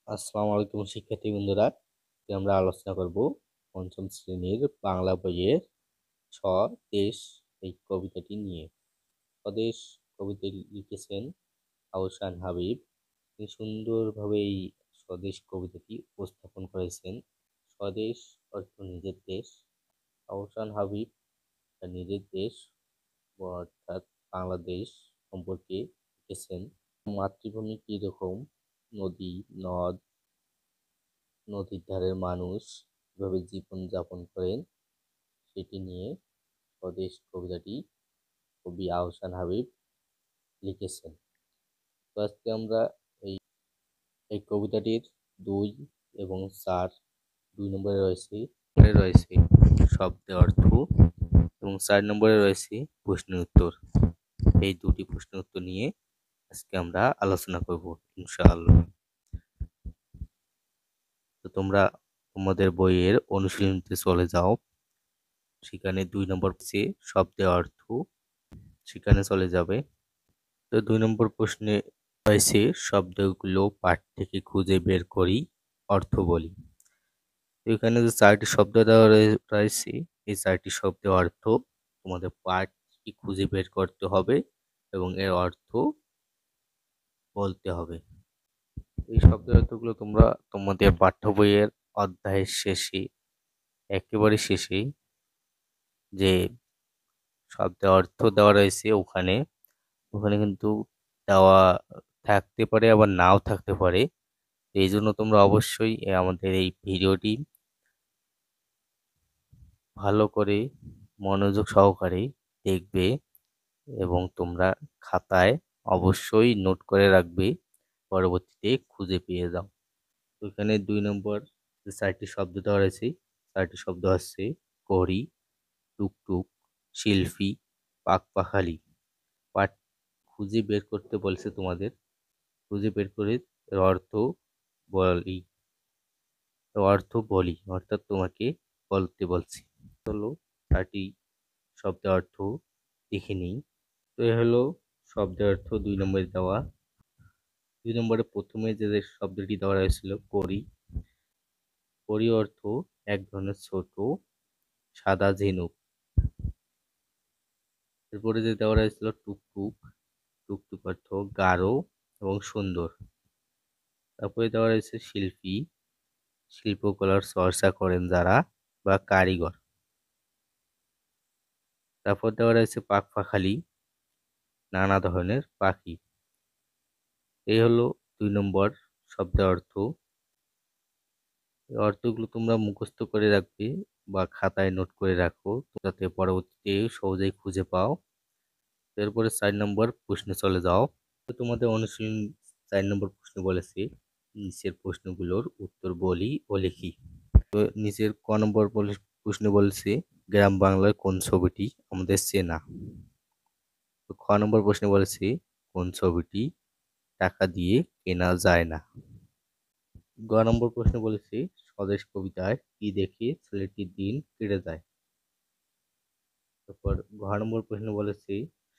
আসসালামু আলাইকুম শিক্ষার্থী বন্ধুরা। আমরা আলোচনা করব পঞ্চম শ্রেণীর বাংলা বইয়ের স্বদেশ এই কবিতাটি নিয়ে। স্বদেশ কবিতাটি লিখেছেন আহসান হাবীব। তিনি সুন্দরভাবে এই স্বদেশ কবিতাটি উপস্থাপন করেছেন। স্বদেশ অর্থ নিজের দেশ। আহসান হাবীব তার নিজের দেশ অর্থাৎ বাংলাদেশ সম্পর্কে লিখেছেন। মাতৃভূমি কিরকম, নদী নদ, নদীর ধারের মানুষ কিভাবে জীবন যাপন করেন সেটি নিয়ে স্বদেশ কবিতাটি কবি আহসান হাবীব লিখেছেন। তো আজকে আমরা এই এই কবিতাটির 2 এবং 4 2 নম্বরে রয়েছে শব্দের অর্থ এবং 4 নম্বরে রয়েছে প্রশ্নের উত্তর। এই দুটি প্রশ্নের উত্তর নিয়ে আজকে আমরা আলোচনা করব ইনশাআল্লাহ। তো তোমরা তোমাদের বইয়ের অনুশীলনীতে চলে যাও। সেখানে 2 নম্বর পেজে শব্দের অর্থ সেখানে চলে যাবে। তো 2 নম্বর প্রশ্নে রয়েছে শব্দগুলো পাঠ থেকে খুঁজে বের করি, অর্থ বলি। তো এখানে যে 4টি শব্দ দেওয়া রয়েছে এই 4টি শব্দের অর্থ তোমাদের পাঠ থেকে খুঁজে বের করতে হবে এবং এর অর্থ বলতে হবে। এই শব্দের অর্থগুলো তোমরা তোমাদের পাঠ্য বইয়ের অধ্যায়ের শেষে একেবারে শেষেই যে শব্দের অর্থ দেওয়া রয়েছে ওখানে ওখানে কিন্তু দেওয়া থাকতে পারে আবার নাও থাকতে পারে। এই জন্য তোমরা অবশ্যই আমাদের এই ভিডিওটি ভালো করে মনোযোগ সহকারে দেখবে এবং তোমরা খাতায় অবশ্যই নোট করে রাখবে, পরবর্তীতে খুঁজে পেয়ে যাও। তো এখানে 2 নম্বর যে 4টি শব্দ দেওয়া রয়েছে 4টি শব্দ আছে কড়ি, টুকটুক, শিল্পী, পাখপাখালি। পাঠ খুঁজে বের করতে বলছে তোমাদের। খুঁজে বের করে এর বলি বলি অর্থাৎ তোমাকে বলতে বলছি। চলো 4টি শব্দের অর্থ দেখে নিই। তো এ হলো শব্দের অর্থ 2 নম্বরে দেওয়া। 2 নম্বরে প্রথমে যে শব্দটি দেওয়া হয়েছিল কড়ি। কড়ি অর্থ এক ধরনের ছোট সাদা ঝিনুক। এরপরে যে দেওয়া হয়েছিল টুকটুক। টুকটুক অর্থ গাঢ় এবং সুন্দর। তারপরে দেওয়া রয়েছে শিল্পী। শিল্পকলার চর্চা করেন যারা বা কারিগর। তারপর দেওয়া রয়েছে পাখপাখালি, নানা ধরনের পাখি। এই হলো 2 নম্বর শব্দের অর্থ। এই অর্থগুলো তোমরা মুখস্থ করে রাখবে বা খাতায় নোট করে রাখো যাতে পরবর্তীতে সহজেই খুঁজে পাও। এরপরে 4 নম্বর প্রশ্নে চলে যাও। তো তোমাদের অনুশীলন 4 নম্বর প্রশ্ন বলেছে নিচের প্রশ্নগুলোর উত্তর বলি ও লিখি। তো নিচের ক নম্বর প্রশ্ন বলেছে গ্রাম বাংলার কোন ছবিটি আমাদের চেনা। তো খ নম্বর প্রশ্নে বলেছে কোন ছবিটি টাকা দিয়ে কেনা যায় না। গ নম্বর প্রশ্ন বলেছে স্বদেশ কবিতায় কি দেখে ছেলেটির দিন কেটে যায়। তারপর ঘ নম্বর প্রশ্ন বলেছে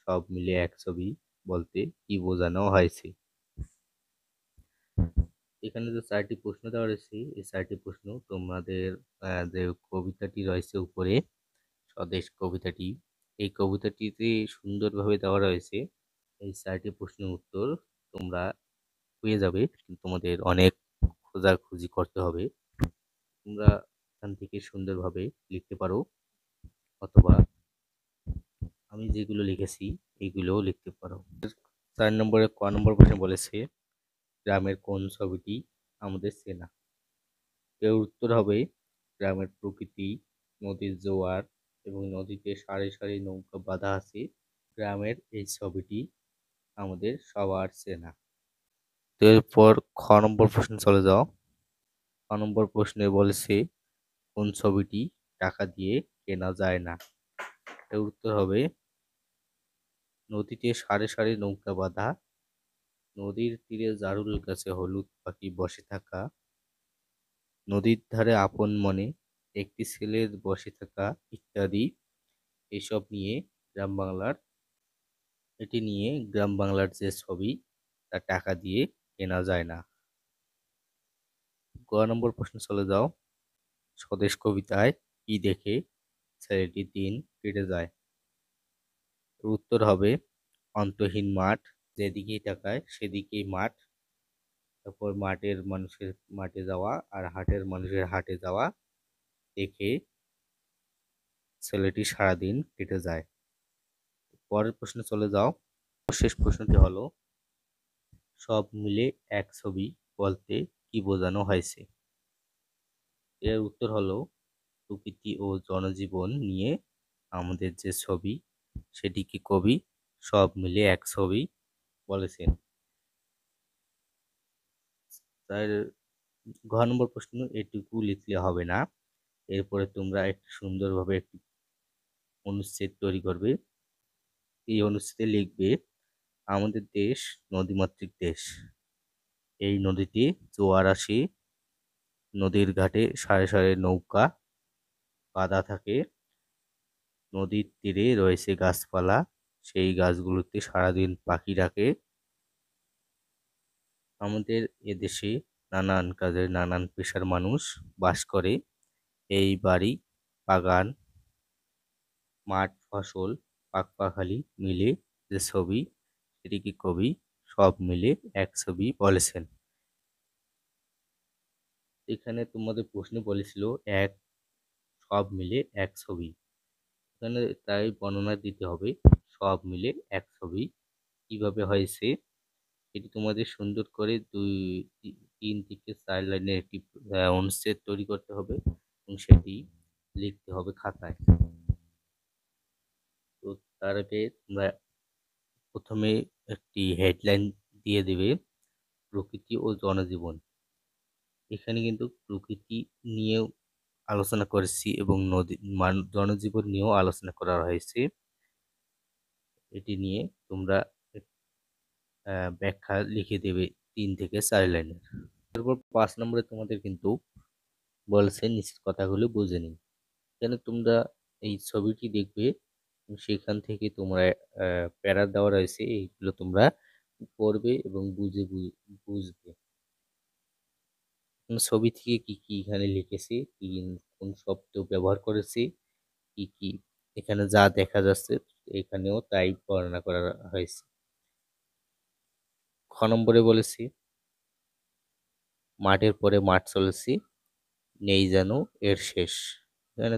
সব মিলে এক ছবি বলতে কি বোঝানো হয়েছে। এখানে যে 4টি প্রশ্ন দেওয়া রয়েছে এই 4টি প্রশ্ন তোমাদের যে কবিতাটি রয়েছে উপরে স্বদেশ কবিতাটি এই কবিতাটিতে সুন্দরভাবে দেওয়া রয়েছে। এই 4টি প্রশ্নের উত্তর তোমরা পেয়ে যাবে, কিন্তু তোমাদের অনেক খোঁজাখুঁজি করতে হবে। তোমরা এখান থেকে সুন্দরভাবে লিখতে পারো অথবা আমি যেগুলো লিখেছি এগুলোও লিখতে পারো। 4 নম্বরে ক নম্বর প্রশ্ন বলেছে গ্রামের কোন ছবিটি আমাদের চেনা। এর উত্তর হবে গ্রামের প্রকৃতি, নদীর জোয়ার এবং নদীতে সারি সারি নৌকা বাঁধা আছে। গ্রামের এই ছবিটি আমাদের সবার চেনা। তো এরপর খ নম্বর প্রশ্ন চলে যাও। খ নম্বর প্রশ্নে বলেছে কোন ছবিটি টাকা দিয়ে কেনা যায় না। এর উত্তর হবে নদীতে সারি সারি নৌকা বাঁধা, নদীর তীরে জারুল গাছে হলুদ পাখি বসে থাকা, নদীর ধারে আপন মনে একটি ছেলের বসে থাকা ইত্যাদি। এসব নিয়ে গ্রাম বাংলার গ্রাম বাংলার যে ছবি তা টাকা দিয়ে কেনা যায় না। গ নম্বর প্রশ্ন চলে যাও। স্বদেশ কবিতায় কি দেখে ছেলেটির দিন কেটে যায়? উত্তর হবে অন্তহীন মাঠ, যেদিকেই তাকায় সেদিকেই মাঠ। তারপর মাঠের মানুষের মাঠে যাওয়া আর হাটের মানুষের হাটে যাওয়া দেখে ছেলেটি সারাদিন কেটে যায়। পরের প্রশ্নে চলে যাও। শেষ প্রশ্নটি হলো সব মিলে এক ছবি বলতে কি বোঝানো হয়েছে? এর উত্তর হলো প্রকৃতি ও জনজীবন নিয়ে আমাদের যে ছবি, সেটিকে কবি সব মিলে এক ছবি বলেছেন। তার ঘ নম্বর প্রশ্ন এটুকু লিখলে হবে না, এরপরে তোমরা একটু সুন্দরভাবে একটি অনুচ্ছেদ তৈরি করবে। এই অনুচ্ছেদে লিখবে আমাদের দেশ নদীমাতৃক দেশ। এই নদীতে জোয়ার আসে, নদীর ঘাটে সারি সারি নৌকা বাঁধা থাকে, নদীর তীরে রয়েছে গাছপালা, সেই গাছগুলোতে সারাদিন পাখি ডাকে। আমাদের এদেশে নানান কাজের নানান পেশার মানুষ বাস করে। এই বাড়ি, বাগান, মাঠ, ফসল, পাখপাখালি মিলে যে ছবি, সেটিকে কবি সব মিলে এক ছবি বলেছেন। এখানে তোমাদের প্রশ্নে বলেছিল এক সব মিলে এক ছবি, এখানে তাই বর্ণনা দিতে হবে সব মিলে এক ছবি কিভাবে হয়েছে। এটি তোমাদের সুন্দর করে 3 থেকে 4 লাইনের একটি অনুচ্ছেদ তৈরি করতে হবে এবং সেটি লিখতে হবে খাতায়। তো তার আগে তোমরা প্রথমে একটি হেডলাইন দিয়ে দেবে প্রকৃতি ও জনজীবন। এখানে কিন্তু প্রকৃতি নিয়েও আলোচনা করেছি এবং জনজীবন নিয়েও আলোচনা করা হয়েছে। এটি নিয়ে তোমরা ব্যাখ্যা লিখে দেবে 3 থেকে 4 লাইনের। তারপর 5 নম্বরে তোমাদের কিন্তু বলছে নিচের কথাগুলো বুঝে নিন। এখানে তোমরা এই ছবিটি দেখবে, সেখান থেকে তোমরা প্যারা দেওয়া রয়েছে, এইগুলো তোমরা পড়বে এবং বুঝবে ছবি থেকে কি কি এখানে লিখেছে, কি কোন শব্দ ব্যবহার করেছে, কি কি এখানে যা দেখা যাচ্ছে এখানেও তাই বর্ণনা করা হয়েছে। খ নম্বরে বলেছি মাঠের পরে মাঠ চলেছি, নেই যেন এর শেষ। এখানে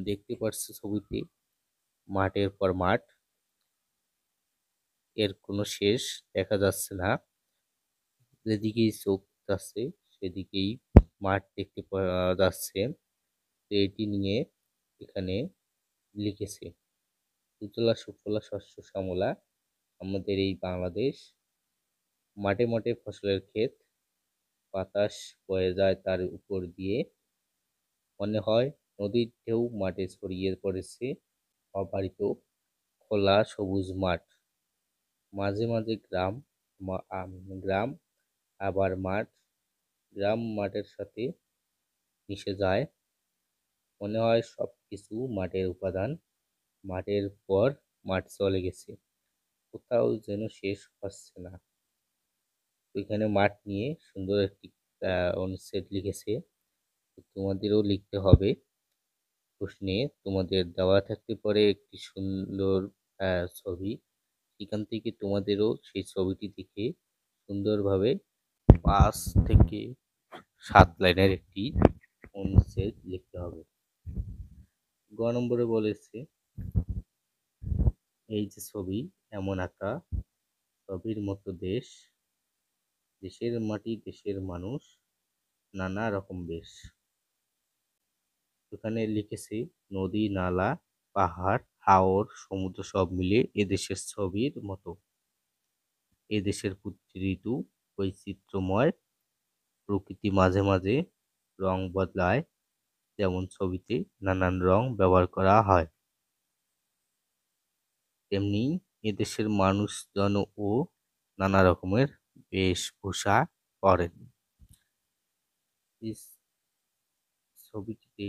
দেখতে পাচ্ছি ছবিতে মাঠের পর মাঠ, এর কোনো শেষ দেখা যাচ্ছে না। যেদিকেই চোখ যাচ্ছে সেদিকেই মাঠ দেখতে পাওয়া যাচ্ছে। তো এটি নিয়ে এখানে লিখেছে সুজলা সুফলা শস্য শ্যামলা আমাদের এই বাংলাদেশ, মাঠে মাঠে ফসলের ক্ষেত, বাতাস বয়ে যায় তার উপর দিয়ে, মনে হয় নদীর ঢেউ মাঠে ছড়িয়ে পড়েছে, অবারিত খোলা সবুজ মাঠ, মাঝে মাঝে গ্রাম আবার মাঠ, গ্রাম মাঠের সাথে মিশে যায়, মনে হয় সব কিছু মাঠের উপাদান, মাঠের পর মাঠ চলে গেছে, কোথাও যেন শেষ হচ্ছে না। এখানে মাঠ নিয়ে সুন্দর একটি অনুচ্ছেদ লিখেছে। তোমাদেরও লিখতে হবে। প্রশ্নে তোমাদের দেওয়া থাকতে পারে একটি সুন্দর ছবি, এখান থেকে তোমাদেরও সেই ছবিটি দেখে সুন্দরভাবে 5 থেকে 7 লাইনের একটি অনুচ্ছেদ লিখতে হবে। গ নম্বরে বলেছে এই যে ছবি এমন আঁকা, ছবির মতো দেশ, দেশের মাটি দেশের মানুষ, নানা রকম বেশ। এখানে লিখেছি নদী, নালা, পাহাড়, হাওর, সমুদ্র সব মিলে এদেশের ছবির মতো। এদেশের প্রতি ঋতু বৈচিত্র্যময়, প্রকৃতি মাঝে মাঝে রং বদলায়, যেমন ছবিতে নানান রং ব্যবহার করা হয়, তেমনি এদেশের মানুষজনও নানা রকমের বেশভূষা পরেন। এই ছবিটিতে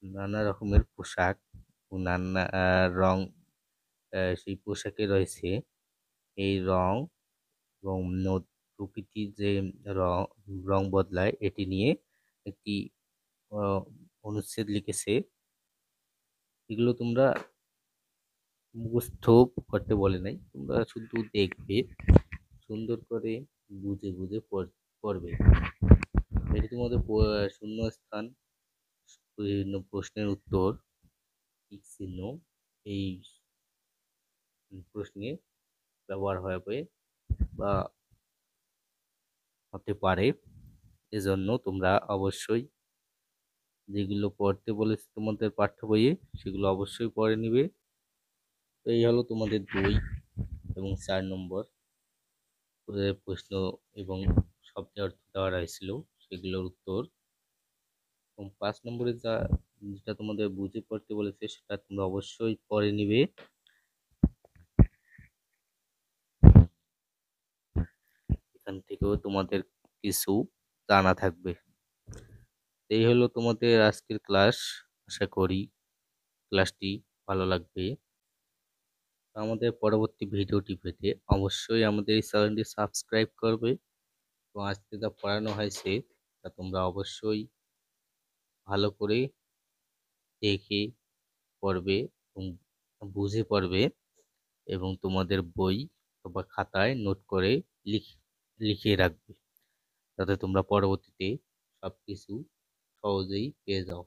নানা রকমের পোশাক ও নানা রং, সেই পোশাকে রয়েছে এই রং এবং প্রকৃতির যে রং রং বদলায় এটি নিয়ে একটি অনুচ্ছেদ লিখেছে। এগুলো তোমরা মুখস্থ করতে বলে নাই, তোমরা শুধু দেখবে, সুন্দর করে বুঝে বুঝে পড়বে। এটি তোমাদের শূন্যস্থান, বিভিন্ন প্রশ্নের উত্তর, টিক চিহ্ন এই প্রশ্নে ব্যবহার হবে বা হতে পারে। এজন্য তোমরা অবশ্যই যেগুলো পড়তে বলেছে তোমাদের পাঠ্য বইয়ে সেগুলো অবশ্যই পড়ে নিবে। তো এই হলো তোমাদের 2 এবং 4 নম্বর প্রশ্ন এবং শব্দের অর্থ দেওয়া হয়েছিল সেগুলোর উত্তর। এবং 5 নম্বরে যেটা তোমাদের বুঝে পড়তে বলেছে সেটা তোমরা অবশ্যই পড়ে নিবে। এখান থেকেও তোমাদের কিছু জানা থাকবে। এই হলো তোমাদের আজকের ক্লাস। আশা করি ক্লাসটি ভালো লাগবে। আমাদের পরবর্তী ভিডিওটি পেতে অবশ্যই আমাদের এই চ্যানেলটি সাবস্ক্রাইব করবে এবং আজকে যা পড়ানো হয়েছে তা তোমরা অবশ্যই ভালো করে দেখে পড়বে এবং বুঝে পড়বে এবং তোমাদের বই বা খাতায় নোট করে লিখে রাখবে, যাতে তোমরা পরবর্তীতে সবকিছু সহজেই পেয়ে যাও।